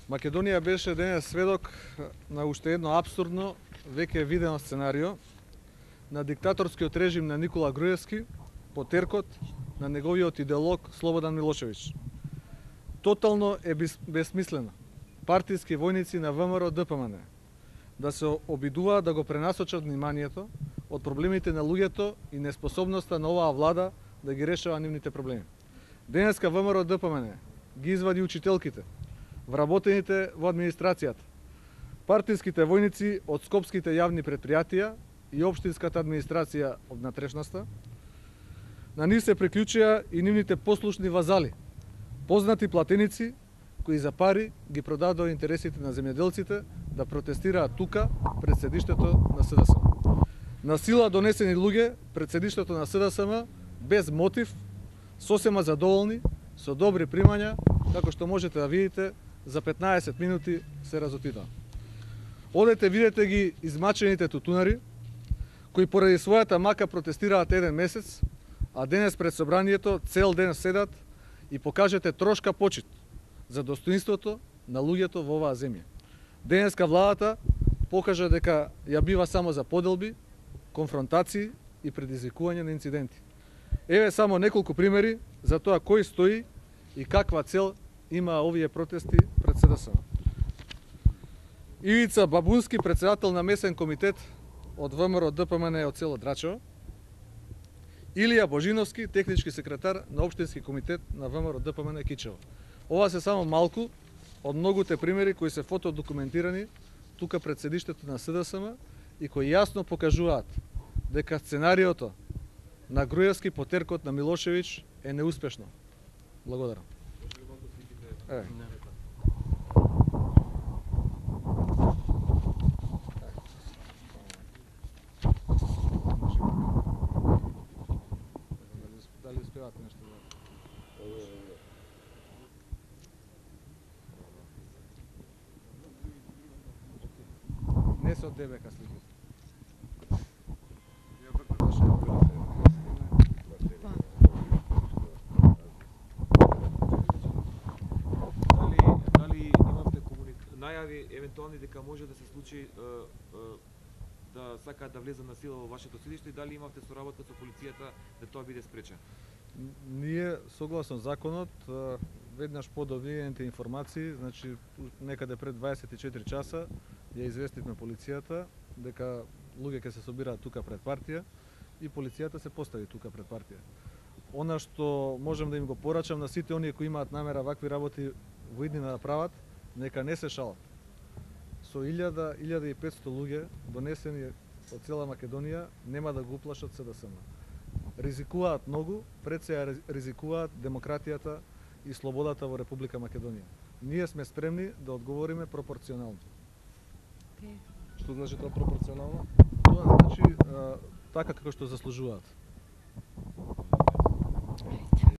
Македонија беше денес сведок на уште едно апсурдно, веќе видено сценарио на диктаторскиот режим на Никола Груевски по теркот на неговиот идеолог Слободан Милошевиќ. Тотално е безсмислено партиски војници на ВМРО ДПМН да се обидуваат да го пренасочат вниманието од проблемите на луѓето и неспособноста на оваа влада да ги решава нивните проблеми. Денеска ВМРО ДПМН ги извади учителките, вработените во администрацијата, партиските војници од скопските јавни предпријатија и општинската администрација од натрешноста. На нив се приклучија и нивните послушни вазали, познати платеници кои за пари ги продадоа интересите на земјоделците да протестираат тука пред седиштето на СДСМ. На сила донесени луѓе пред седиштето на СДСМ без мотив, сосема задоволни, со добри примања, како што можете да видите, за 15 минути се разотитаа. Одете, видете ги измачените тутунари, кои поради својата мака протестираат еден месец, а денес пред собранието цел ден седат и покажете трошка почит за достоинството на луѓето во оваа земја. Денеска владата покажа дека ја бива само за поделби, конфронтации и предизвикување на инциденти. Еве само неколку примери за тоа кој стои и каква цел има овие протести пред СДСМ. Ивица Бабунски, председател на месен комитет од ВМРО ДПМН од село Драчево. Илија Божиновски, технички секретар на општински комитет на ВМРО ДПМН Кичево. Ова се само малку од многуте примери кои се фотодокументирани тука пред седиштето на СДСМ и кои јасно покажуваат дека сценариото на Груевски по теркот на Милошевиќ е неуспешно. Благодарам. Дали успевате нешто? Не се од ДБК слики. Дали имавте најави евентуални дека може да се случи да сакаат да влезат на сила во вашето седиште и дали имавте соработка со полицијата да тоа биде спречено? Ние, согласно законот, веднаш по добиените информации, значи некаде пред 24 часа, ја известивме полицијата дека луѓе ќе се собираат тука пред партија и полицијата се постави тука пред партија. Она што можам да им го порачам на сите оние кои имаат намера вакви работи во иднина да прават, нека не се шалат. Со 1000-1500 луѓе донесени од цела Македонија нема да го уплашат СДСМ. Ризикуваат многу, пред се ризикуваат демократијата и слободата во Република Македонија. Ние сме спремни да одговориме пропорционално. Што значи тоа пропорционално? Тоа значи така како што заслужуваат.